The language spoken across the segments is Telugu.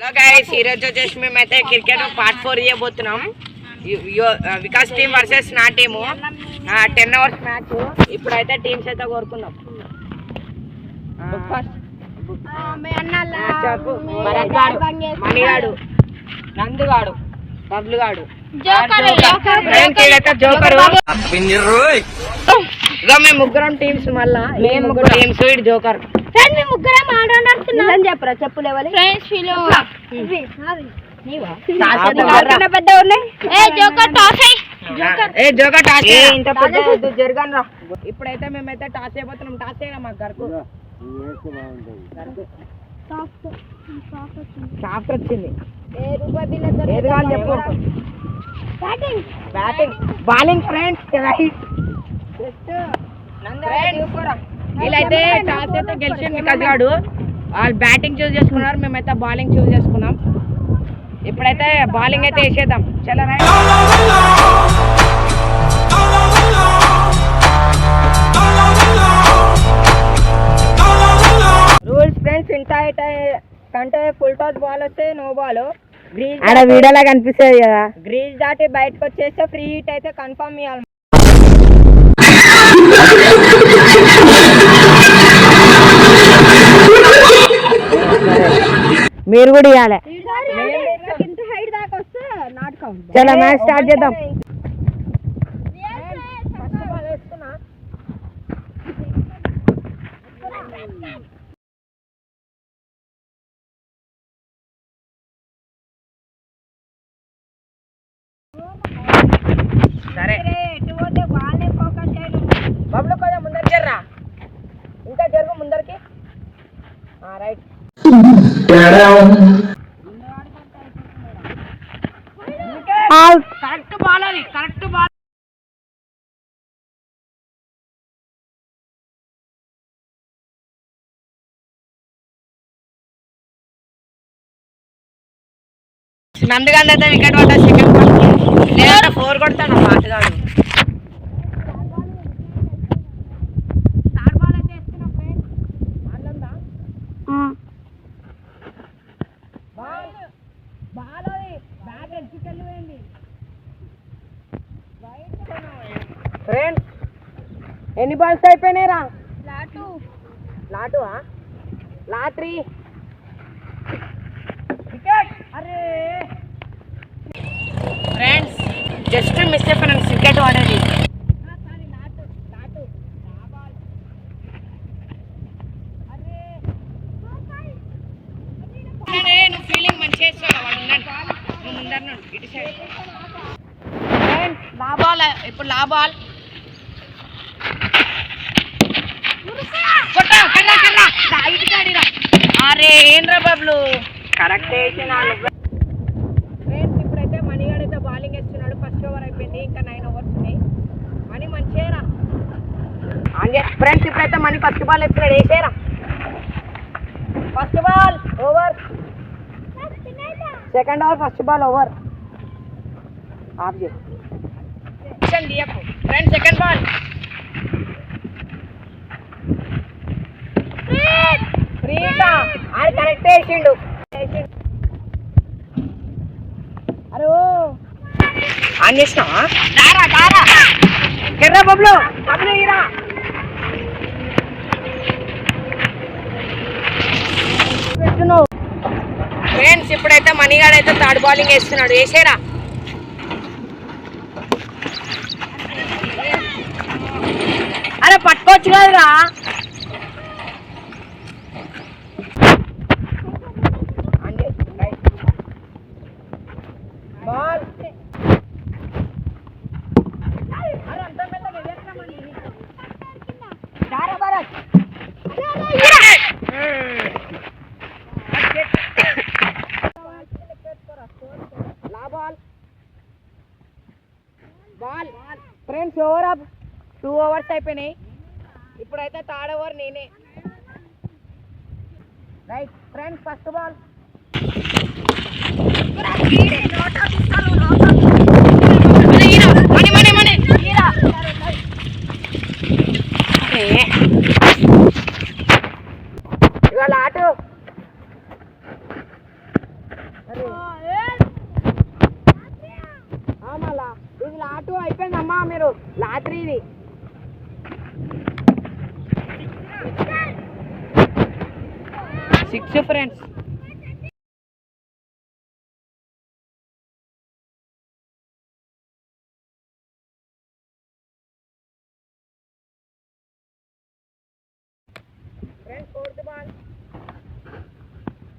హలో గైస్, ఈరోజు వచ్చేసి మేమైతే క్రికెట్ పార్ట్ 4 ఇవ్వబోతున్నాం. వికాస్ టీమ్ వర్సెస్ నా టీము 10 అవర్స్ మ్యాచ్. ఇప్పుడైతే టీమ్స్ అయితే కోరుకుందాం. మణిగాడు, నందుగాడు, బబ్లుగాడు, మేము ముగ్గురం టీమ్స్. మళ్ళా ముగ్గురు టీమ్స్, ఇటు జోకర్. చెప్పరా చెప్పులు జరగను రా. ఇప్పుడైతే మేమైతే టాస్ అయిపోతున్నాం. టాస్ అయినా మాకు గరకు సాఫ్ట్ వచ్చింది. ఏది కావాలి చెప్పు. Batting, bowling friends. వీళ్ళైతే టాస్ అయితే గెలిచింది వికాస్ గాడు. వాళ్ళు బ్యాటింగ్ చూస్ చేసుకున్నారు, మేమైతే బౌలింగ్ చూస్ చేసుకున్నాం. ఇప్పుడైతే బౌలింగ్ అయితే వేసేద్దాం. చలో రైట్. రూల్స్ ఫ్రెండ్స్ కంటే ఫుల్ టాస్ బాల్ వస్తే నో బాల్. గ్రీజ్ వీడియోలా కనిపిస్తుంది కదా. గ్రీజ్ దాటి బయటకు వచ్చేస్తే ఫ్రీ హిట్ అయితే కన్ఫర్మ్ ఇవ్వాలి. మీరు కూడా ఇవ్వాలి. చాలా మ్యాచ్ స్టార్ట్ చేద్దాం. సరే బబ్లు కొంచెం ముందరికి జర్రా. ఇంకా జరుగు ముందరికి. రైట్. కరెక్ట్ బాల్, అది కరెక్ట్ బాల్. నందుగాంధీ అయితే వికెట్ పడ్డా. సెకండ్ బాల్ లేదంటే 4 కొడతాను ఆటగాడు. ఫ్రెండ్స్ ఎన్ని బాల్స్ అయిపోయినాయి రా? లాటువా? లాట్రీ. అరే ఫ్రెండ్స్ జస్ట్ మిస్ అయిపోయినాను. క్రికెట్ ఆడేది నువ్వు ఫీలింగ్ మంచిగా ఇస్తావు. నువ్వు ముందర నుండి ఇటు సైడ్. లా బాల్. ఇప్పుడు లా బాల్. అరే ఏంద్రా బబ్లు కరెక్ట్ వేసినాను. ఫ్రెండ్స్ ఇప్పుడైతే మణిగాడైతే బౌలింగ్ వేస్తున్నాడు. ఫస్ట్ ఓవర్ అయిపోయింది, ఇంకా 9 ఓవర్స్ ఉన్నాయి. మణి మంచిగా ఫ్రెండ్స్ ఇప్పుడైతే మణి ఫస్ట్ బాల్ వేస్తున్నాడు. వేసేరా first ball over. Second over first ball over. Off చేయి. Friends second ball. ఫ్రీగా అది కరెక్ట్ వేసిండు. అరే ఆన్ చేసినావా? కెర్రా బబ్లు ఇరా. ఫ్రెండ్స్ ఇప్పుడైతే మణిగాడైతే థర్డ్ బౌలింగ్ వేస్తున్నాడు. వేసేరా. అరే పట్టుకోవచ్చు కదరా. Ball ball. Friends over up 2 overs అయిపోయినాయి. ఇప్పుడైతే థర్డ్ ఓవర్ నేనే. Right friends first ball. ఇవాళ ఆటు మళ్ళా ఇది లాటు అయిపోయిందమ్మా మీరు లాటరీ ఇది 6 ఫ్రెండ్స్ फोर्थ बॉल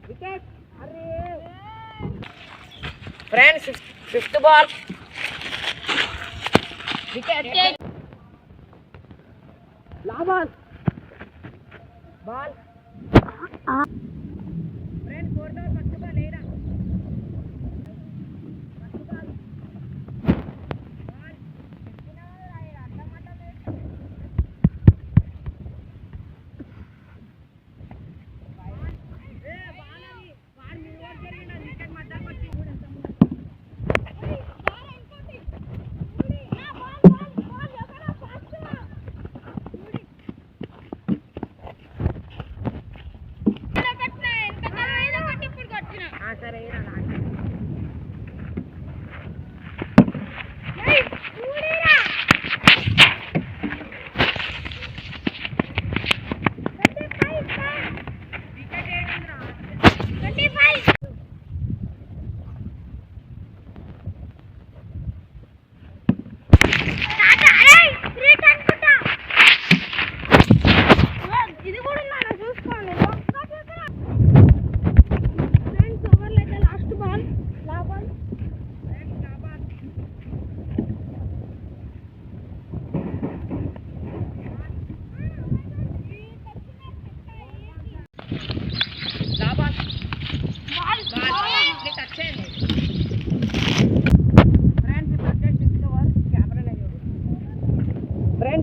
विकेट अरे फ्रेंड्स फिफ्थ बॉल विकेट ला ball ball friends fourth ball first ball लेरा फर्स्ट बॉल बॉल సరే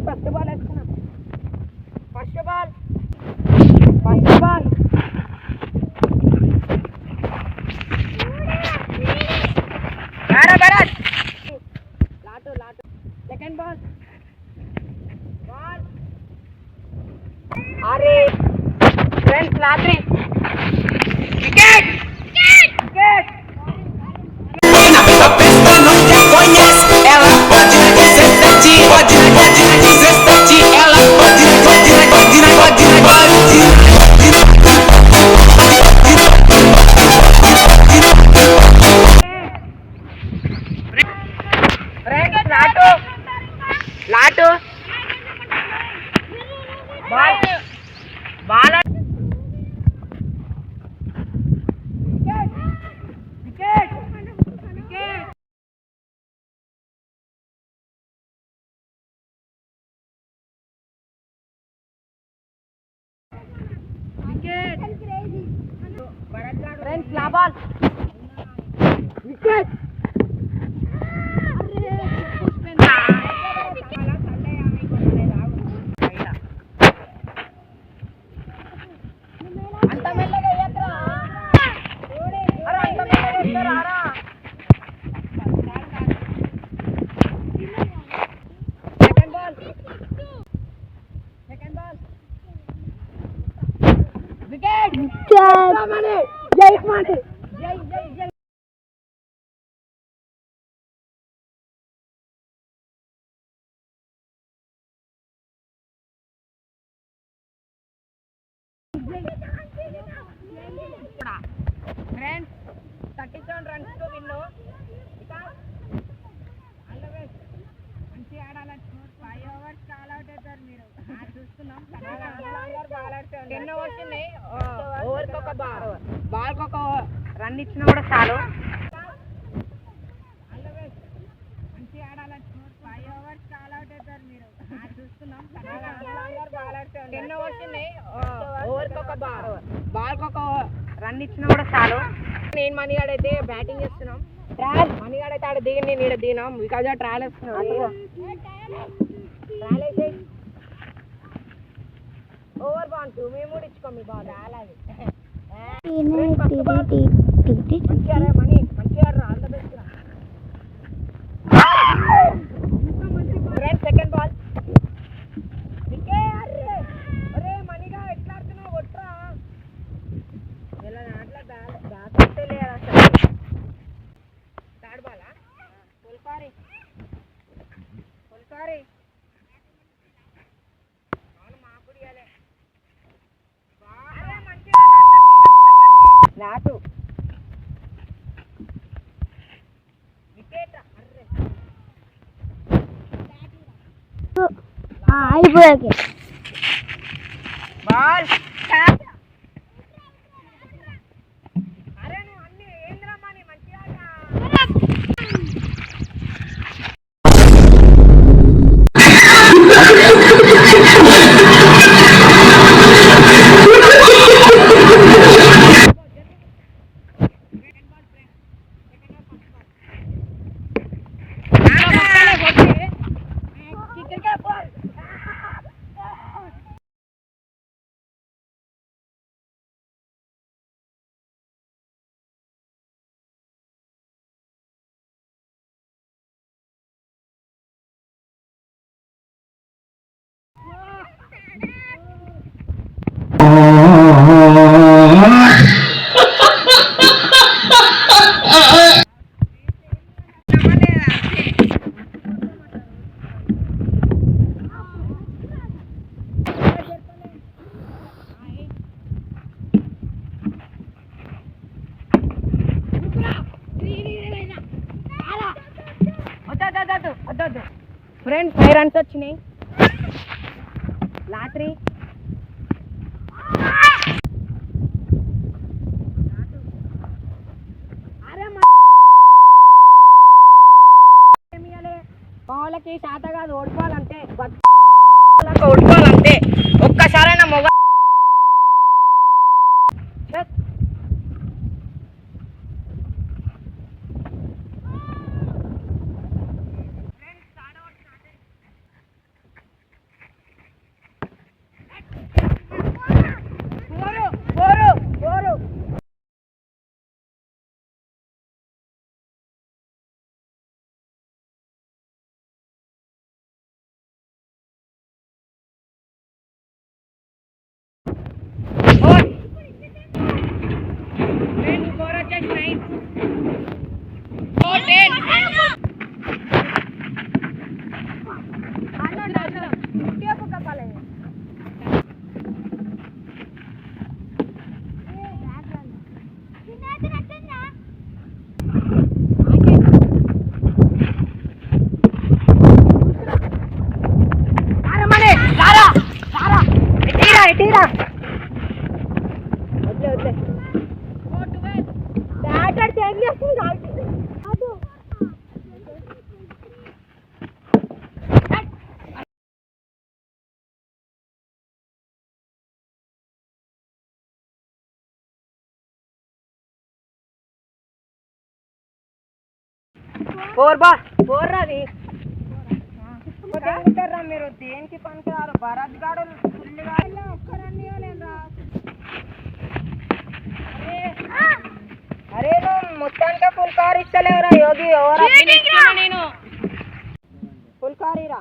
first ball first ball first ball लाटो लाटो सेकंड बॉल बॉल अरे फ्रेंड्स लाटरी विकेट विकेट लाटो ball ball wicket wicket wicket wicket friends ला बॉल विकेट जय माटे जय जय जय फ्रेंड्स 37 रन्स తో విన్ను మంచి ఆడాలి 5 ఓవర్స్ కాల్ అవుట్ అవుతారు మీరు చూస్తున్నాం 10 ఓవర్స్ ఉన్నాయి ఓవర్కి ఒక బాల్కి ఒక రన్ ఇచ్చినా కూడా చాలు మంచి ఆడాలి 5 ఓవర్స్ కాల్ అవుట్ అవుతారు మీరు చూస్తున్నాం 10 ఓవర్స్ ఉన్నాయి ఓవర్కి ఒక బాల్కి ఒక రన్ ఇచ్చినా కూడా చాలు నేను మనీగాడైతే బ్యాటింగ్ చేస్తున్నాం ట్రయల్ మనీగాడైతే ఆడ దిగి నేను ఈడ దిగినాం బికాజ్ ట్రయల్ వేస్తున్నాం ట్రయల్ అయితే ఓవర్ బాల్ మేము కూడా ఇచ్చుకోం మీ బాల్ అలాగే మంచిగా మనీ మంచిగా all the best friends second ball అరే మనీగా ఎట్లా ఆడుతున్నావు కొట్రా ఇలా ఆటలో బ్యాట్ లేదా అయిపోయాక బాల్ అరే నువ్వు అన్ని ఏంద్రమ్మా నీ మంచిగా వద్దు ఫ్రెండ్స్ 5 రన్స్ వచ్చినాయి లాటరీ వాళ్ళకి శాత కాదు ఓడిపోవాలంటే ఓడిపోవాలంటే ఒక్కసారైనా మొగ ఫోర్ రాది మీరు దేనికి పనికిరారు భరత్ గాడు ఫుల్గా ఒక్కరన్నీ అరే నువ్వు మొత్తానికి ఫుల్ కార్ ఇస్తలేవురా యోగి నేను ఫుల్ కార్ ఇరా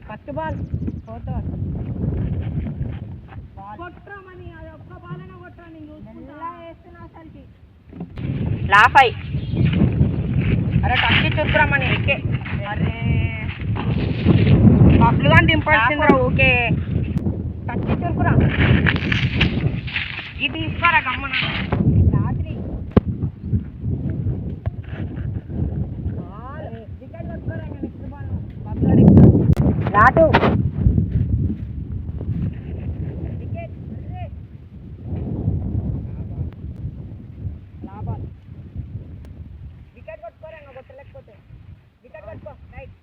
ఫస్ట్ బాల్ కొట్టమని అది ఒక్క బాలైనా కొట్టరా నేను చూసుకుంటా వేస్తున్నా అసలుకి లాఫై అరే టచ్చి చూసుకురామని ఎక్కే అరే పప్పులుగా దింపాల్సిందిరా ఓకే టచ్చి చూసుకురా ఇది తీసుకోరా గమ్మన రాత్రి వికెట్ కొట్టుకోరా నెక్స్ట్ బాల్ రాటు వికెట్ లాబాల్ వికెట్ కొట్టుకోరా కొట్టలేకపోతే వికెట్ కొట్టుకో రైట్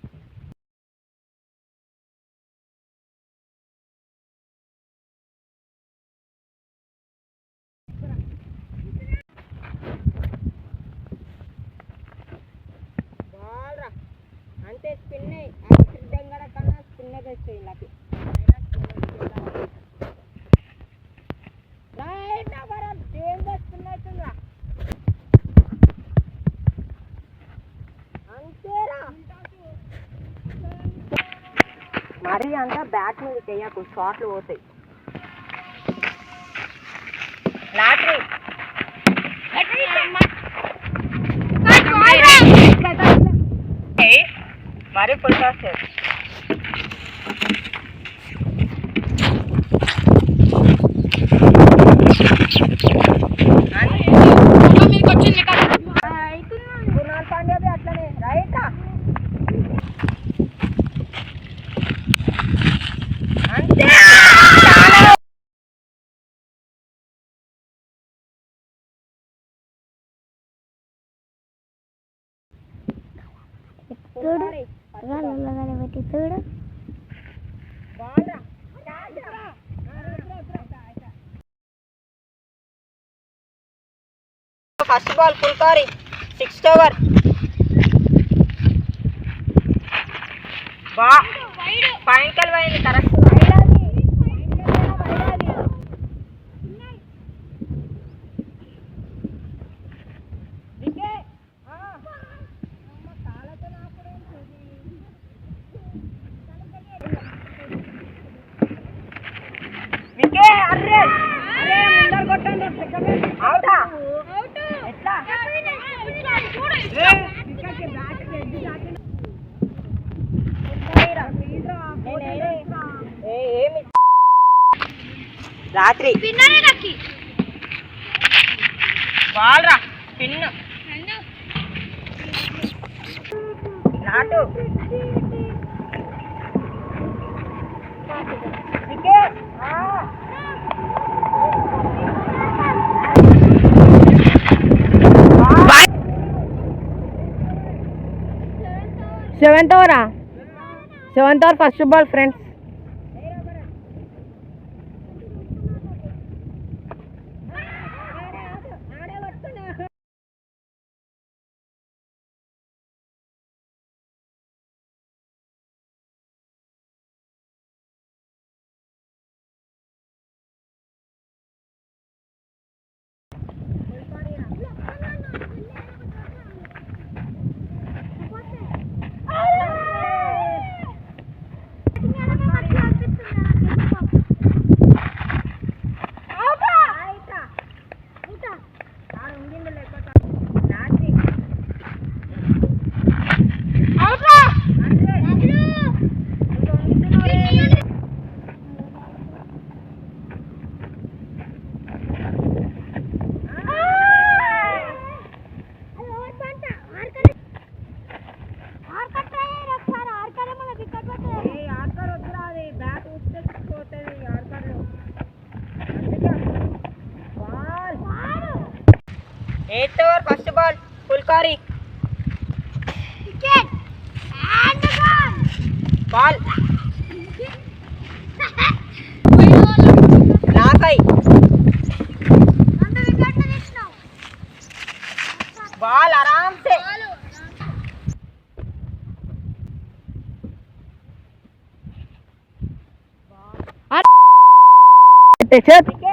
అంతే స్పిన్ సిద్ధంగా కన్నా స్పిన్ తెస్తాయి ఇలాకి రైట్ ఏం స్పిన్ అవుతుందిరా అంతేరా మరి అంతా బ్యాట్ మీద చెయ్యకు షాట్లు పోతాయి లాటరీ మరి ఫుల్ కాస్ట్ గురునాథ్ పాండ్యాది అట్లనే రైటా చూడు పెట్టి చూడు ఫస్ట్ బాల్ పుల్కారి 6th ఓవర్ బా పాయింట్ పోయింది కరెక్ట్ రాత్రి బాల్ రా పిన్ను నాటు seventh over first ball friends eighth over first ball పుల్కారి బాల్ నాకై బాల్ ఆరామ్ से